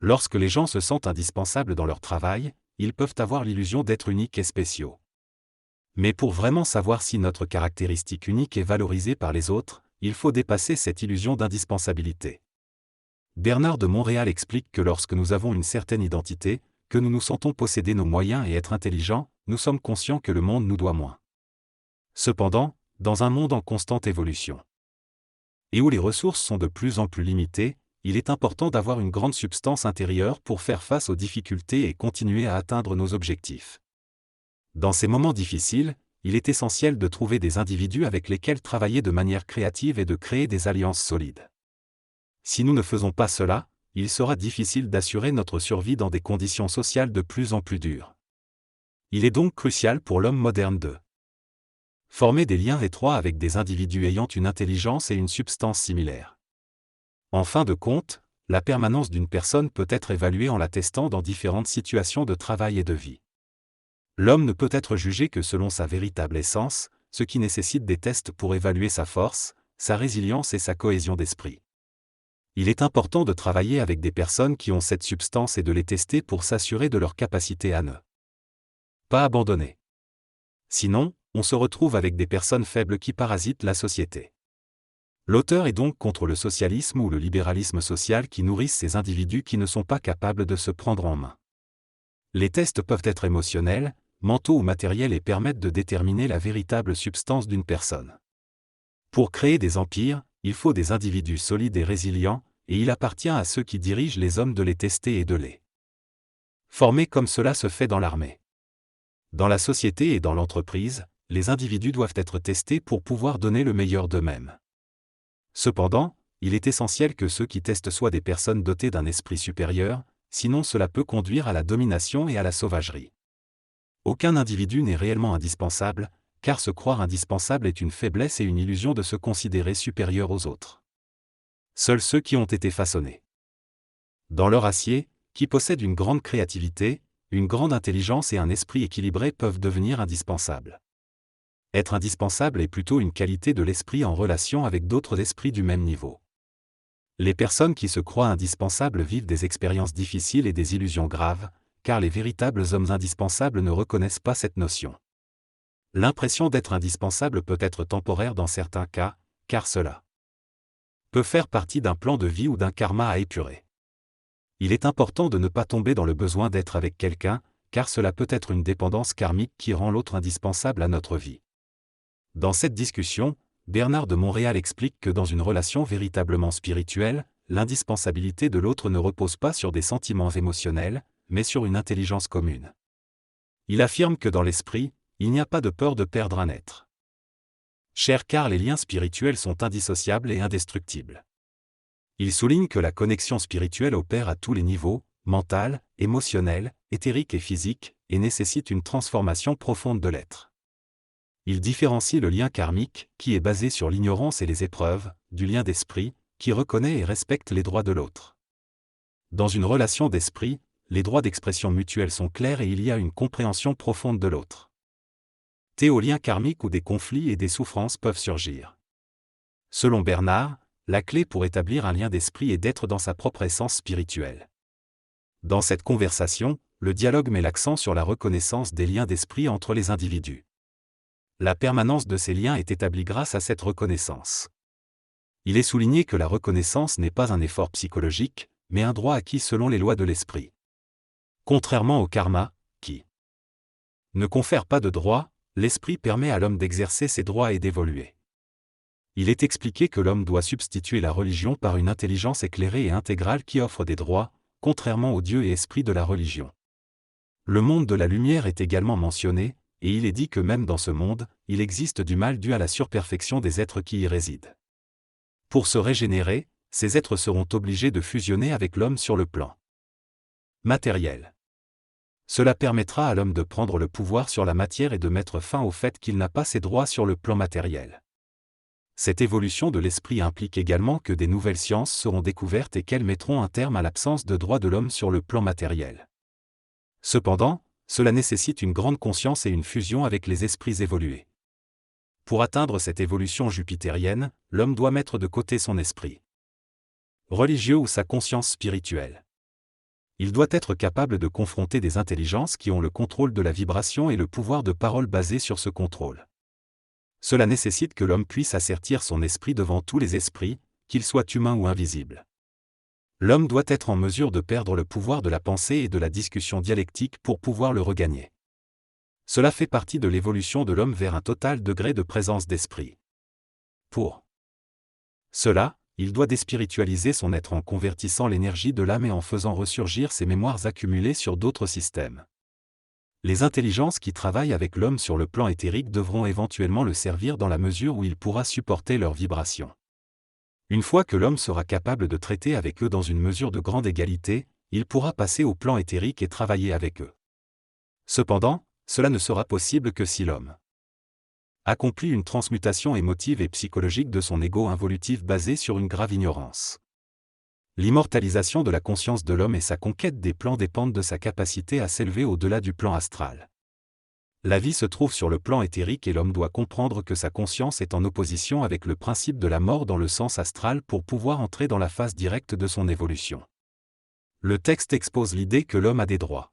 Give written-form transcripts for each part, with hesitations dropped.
Lorsque les gens se sentent indispensables dans leur travail, ils peuvent avoir l'illusion d'être uniques et spéciaux. Mais pour vraiment savoir si notre caractéristique unique est valorisée par les autres, il faut dépasser cette illusion d'indispensabilité. Bernard de Montréal explique que lorsque nous avons une certaine identité, que nous nous sentons posséder nos moyens et être intelligents, nous sommes conscients que le monde nous doit moins. Cependant, dans un monde en constante évolution, et où les ressources sont de plus en plus limitées, il est important d'avoir une grande substance intérieure pour faire face aux difficultés et continuer à atteindre nos objectifs. Dans ces moments difficiles, il est essentiel de trouver des individus avec lesquels travailler de manière créative et de créer des alliances solides. Si nous ne faisons pas cela, il sera difficile d'assurer notre survie dans des conditions sociales de plus en plus dures. Il est donc crucial pour l'homme moderne de former des liens étroits avec des individus ayant une intelligence et une substance similaires. En fin de compte, la permanence d'une personne peut être évaluée en la testant dans différentes situations de travail et de vie. L'homme ne peut être jugé que selon sa véritable essence, ce qui nécessite des tests pour évaluer sa force, sa résilience et sa cohésion d'esprit. Il est important de travailler avec des personnes qui ont cette substance et de les tester pour s'assurer de leur capacité à ne pas abandonner. Sinon, on se retrouve avec des personnes faibles qui parasitent la société. L'auteur est donc contre le socialisme ou le libéralisme social qui nourrissent ces individus qui ne sont pas capables de se prendre en main. Les tests peuvent être émotionnels, mentaux ou matériels et permettent de déterminer la véritable substance d'une personne. Pour créer des empires, il faut des individus solides et résilients, et il appartient à ceux qui dirigent les hommes de les tester et de les former comme cela se fait dans l'armée. Dans la société et dans l'entreprise, les individus doivent être testés pour pouvoir donner le meilleur d'eux-mêmes. Cependant, il est essentiel que ceux qui testent soient des personnes dotées d'un esprit supérieur, sinon cela peut conduire à la domination et à la sauvagerie. Aucun individu n'est réellement indispensable, car se croire indispensable est une faiblesse et une illusion de se considérer supérieur aux autres. Seuls ceux qui ont été façonnés dans leur acier, qui possèdent une grande créativité, une grande intelligence et un esprit équilibré peuvent devenir indispensables. Être indispensable est plutôt une qualité de l'esprit en relation avec d'autres esprits du même niveau. Les personnes qui se croient indispensables vivent des expériences difficiles et des illusions graves, car les véritables hommes indispensables ne reconnaissent pas cette notion. L'impression d'être indispensable peut être temporaire dans certains cas, car cela peut faire partie d'un plan de vie ou d'un karma à épurer. Il est important de ne pas tomber dans le besoin d'être avec quelqu'un, car cela peut être une dépendance karmique qui rend l'autre indispensable à notre vie. Dans cette discussion, Bernard de Montréal explique que dans une relation véritablement spirituelle, l'indispensabilité de l'autre ne repose pas sur des sentiments émotionnels, mais sur une intelligence commune. Il affirme que dans l'esprit, il n'y a pas de peur de perdre un être cher car les liens spirituels sont indissociables et indestructibles. Il souligne que la connexion spirituelle opère à tous les niveaux, mental, émotionnel, éthérique et physique, et nécessite une transformation profonde de l'être. Il différencie le lien karmique, qui est basé sur l'ignorance et les épreuves, du lien d'esprit, qui reconnaît et respecte les droits de l'autre. Dans une relation d'esprit, les droits d'expression mutuelle sont clairs et il y a une compréhension profonde de l'autre. Au lien karmique où des conflits et des souffrances peuvent surgir. Selon Bernard, la clé pour établir un lien d'esprit est d'être dans sa propre essence spirituelle. Dans cette conversation, le dialogue met l'accent sur la reconnaissance des liens d'esprit entre les individus. La permanence de ces liens est établie grâce à cette reconnaissance. Il est souligné que la reconnaissance n'est pas un effort psychologique, mais un droit acquis selon les lois de l'esprit. Contrairement au karma, qui ne confère pas de droit, l'esprit permet à l'homme d'exercer ses droits et d'évoluer. Il est expliqué que l'homme doit substituer la religion par une intelligence éclairée et intégrale qui offre des droits, contrairement au Dieu et esprit de la religion. Le monde de la lumière est également mentionné, et il est dit que même dans ce monde, il existe du mal dû à la surperfection des êtres qui y résident. Pour se régénérer, ces êtres seront obligés de fusionner avec l'homme sur le plan matériel. Cela permettra à l'homme de prendre le pouvoir sur la matière et de mettre fin au fait qu'il n'a pas ses droits sur le plan matériel. Cette évolution de l'esprit implique également que des nouvelles sciences seront découvertes et qu'elles mettront un terme à l'absence de droits de l'homme sur le plan matériel. Cependant, cela nécessite une grande conscience et une fusion avec les esprits évolués. Pour atteindre cette évolution jupitérienne, l'homme doit mettre de côté son esprit religieux ou sa conscience spirituelle. Il doit être capable de confronter des intelligences qui ont le contrôle de la vibration et le pouvoir de parole basé sur ce contrôle. Cela nécessite que l'homme puisse assertir son esprit devant tous les esprits, qu'ils soient humains ou invisibles. L'homme doit être en mesure de perdre le pouvoir de la pensée et de la discussion dialectique pour pouvoir le regagner. Cela fait partie de l'évolution de l'homme vers un total degré de présence d'esprit. Pour cela, il doit déspiritualiser son être en convertissant l'énergie de l'âme et en faisant ressurgir ses mémoires accumulées sur d'autres systèmes. Les intelligences qui travaillent avec l'homme sur le plan éthérique devront éventuellement le servir dans la mesure où il pourra supporter leurs vibrations. Une fois que l'homme sera capable de traiter avec eux dans une mesure de grande égalité, il pourra passer au plan éthérique et travailler avec eux. Cependant, cela ne sera possible que si l'homme accomplit une transmutation émotive et psychologique de son ego involutif basée sur une grave ignorance. L'immortalisation de la conscience de l'homme et sa conquête des plans dépendent de sa capacité à s'élever au-delà du plan astral. La vie se trouve sur le plan éthérique et l'homme doit comprendre que sa conscience est en opposition avec le principe de la mort dans le sens astral pour pouvoir entrer dans la phase directe de son évolution. Le texte expose l'idée que l'homme a des droits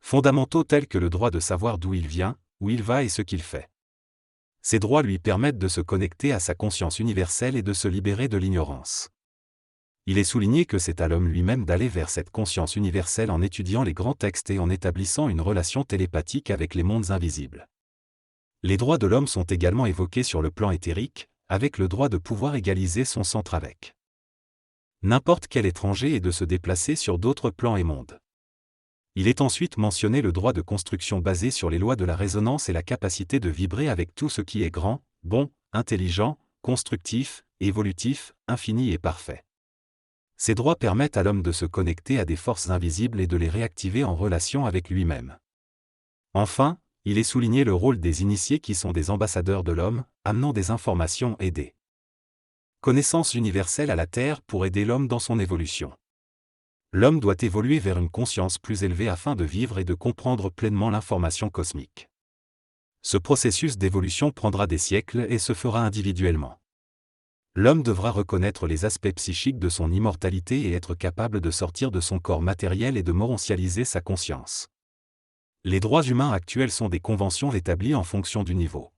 fondamentaux tels que le droit de savoir d'où il vient, où il va et ce qu'il fait. Ces droits lui permettent de se connecter à sa conscience universelle et de se libérer de l'ignorance. Il est souligné que c'est à l'homme lui-même d'aller vers cette conscience universelle en étudiant les grands textes et en établissant une relation télépathique avec les mondes invisibles. Les droits de l'homme sont également évoqués sur le plan éthérique, avec le droit de pouvoir égaliser son centre avec n'importe quel étranger et de se déplacer sur d'autres plans et mondes. Il est ensuite mentionné le droit de construction basé sur les lois de la résonance et la capacité de vibrer avec tout ce qui est grand, bon, intelligent, constructif, évolutif, infini et parfait. Ces droits permettent à l'homme de se connecter à des forces invisibles et de les réactiver en relation avec lui-même. Enfin, il est souligné le rôle des initiés qui sont des ambassadeurs de l'homme, amenant des informations et des connaissances universelles à la Terre pour aider l'homme dans son évolution. L'homme doit évoluer vers une conscience plus élevée afin de vivre et de comprendre pleinement l'information cosmique. Ce processus d'évolution prendra des siècles et se fera individuellement. L'homme devra reconnaître les aspects psychiques de son immortalité et être capable de sortir de son corps matériel et de morontialiser sa conscience. Les droits humains actuels sont des conventions établies en fonction du niveau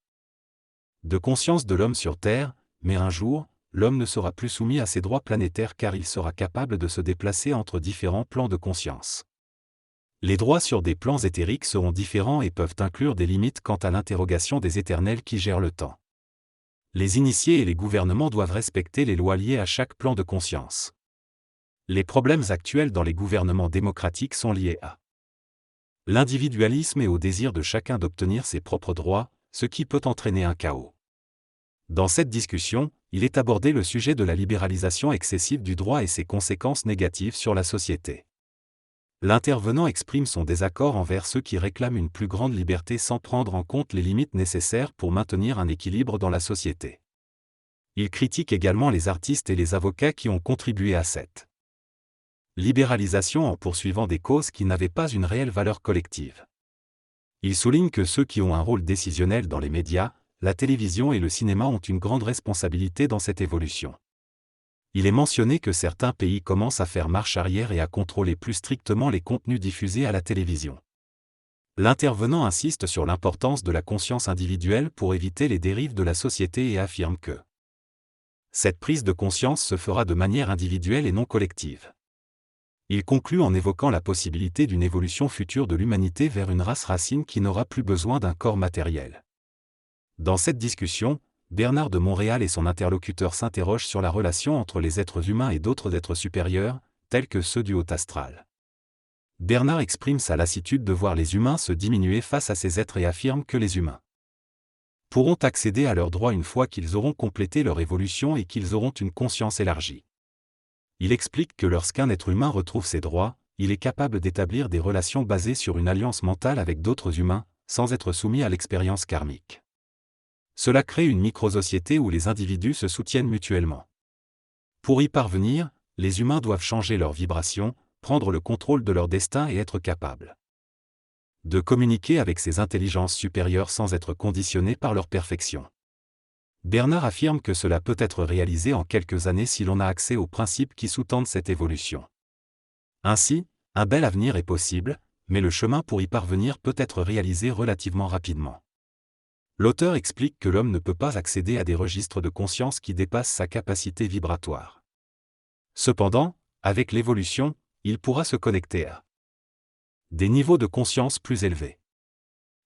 de conscience de l'homme sur Terre, mais un jour, l'homme ne sera plus soumis à ses droits planétaires car il sera capable de se déplacer entre différents plans de conscience. Les droits sur des plans éthériques seront différents et peuvent inclure des limites quant à l'interrogation des éternels qui gèrent le temps. Les initiés et les gouvernements doivent respecter les lois liées à chaque plan de conscience. Les problèmes actuels dans les gouvernements démocratiques sont liés à l'individualisme et au désir de chacun d'obtenir ses propres droits, ce qui peut entraîner un chaos. Dans cette discussion, il est abordé le sujet de la libéralisation excessive du droit et ses conséquences négatives sur la société. L'intervenant exprime son désaccord envers ceux qui réclament une plus grande liberté sans prendre en compte les limites nécessaires pour maintenir un équilibre dans la société. Il critique également les artistes et les avocats qui ont contribué à cette libéralisation en poursuivant des causes qui n'avaient pas une réelle valeur collective. Il souligne que ceux qui ont un rôle décisionnel dans les médias, la télévision et le cinéma ont une grande responsabilité dans cette évolution. Il est mentionné que certains pays commencent à faire marche arrière et à contrôler plus strictement les contenus diffusés à la télévision. L'intervenant insiste sur l'importance de la conscience individuelle pour éviter les dérives de la société et affirme que cette prise de conscience se fera de manière individuelle et non collective. Il conclut en évoquant la possibilité d'une évolution future de l'humanité vers une race racine qui n'aura plus besoin d'un corps matériel. Dans cette discussion, Bernard de Montréal et son interlocuteur s'interrogent sur la relation entre les êtres humains et d'autres êtres supérieurs, tels que ceux du haut astral. Bernard exprime sa lassitude de voir les humains se diminuer face à ces êtres et affirme que les humains pourront accéder à leurs droits une fois qu'ils auront complété leur évolution et qu'ils auront une conscience élargie. Il explique que lorsqu'un être humain retrouve ses droits, il est capable d'établir des relations basées sur une alliance mentale avec d'autres humains, sans être soumis à l'expérience karmique. Cela crée une micro-société où les individus se soutiennent mutuellement. Pour y parvenir, les humains doivent changer leur vibration, prendre le contrôle de leur destin et être capables de communiquer avec ces intelligences supérieures sans être conditionnés par leur perfection. Bernard affirme que cela peut être réalisé en quelques années si l'on a accès aux principes qui sous-tendent cette évolution. Ainsi, un bel avenir est possible, mais le chemin pour y parvenir peut être réalisé relativement rapidement. L'auteur explique que l'homme ne peut pas accéder à des registres de conscience qui dépassent sa capacité vibratoire. Cependant, avec l'évolution, il pourra se connecter à des niveaux de conscience plus élevés.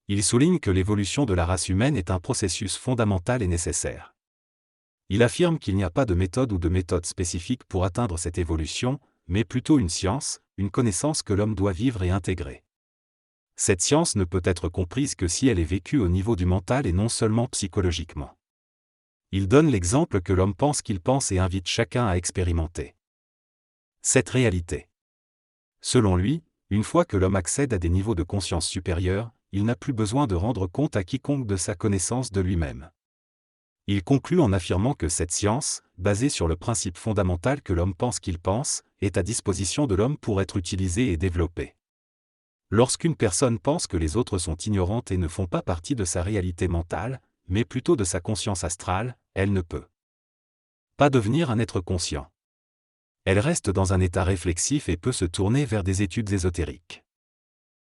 Il souligne que l'évolution de la race humaine est un processus fondamental et nécessaire. Il affirme qu'il n'y a pas de méthode ou de méthode spécifique pour atteindre cette évolution, mais plutôt une science, une connaissance que l'homme doit vivre et intégrer. Cette science ne peut être comprise que si elle est vécue au niveau du mental et non seulement psychologiquement. Il donne l'exemple que l'homme pense qu'il pense et invite chacun à expérimenter cette réalité. Selon lui, une fois que l'homme accède à des niveaux de conscience supérieurs, il n'a plus besoin de rendre compte à quiconque de sa connaissance de lui-même. Il conclut en affirmant que cette science, basée sur le principe fondamental que l'homme pense qu'il pense, est à disposition de l'homme pour être utilisée et développée. Lorsqu'une personne pense que les autres sont ignorantes et ne font pas partie de sa réalité mentale, mais plutôt de sa conscience astrale, elle ne peut pas devenir un être conscient. Elle reste dans un état réflexif et peut se tourner vers des études ésotériques.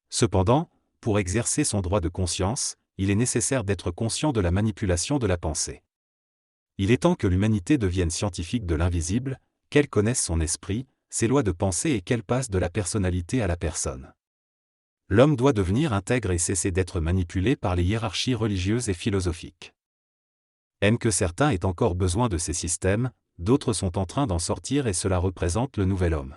Cependant, pour exercer son droit de conscience, il est nécessaire d'être conscient de la manipulation de la pensée. Il est temps que l'humanité devienne scientifique de l'invisible, qu'elle connaisse son esprit, ses lois de pensée et qu'elle passe de la personnalité à la personne. L'homme doit devenir intègre et cesser d'être manipulé par les hiérarchies religieuses et philosophiques. Que certains aient encore besoin de ces systèmes, d'autres sont en train d'en sortir et cela représente le nouvel homme.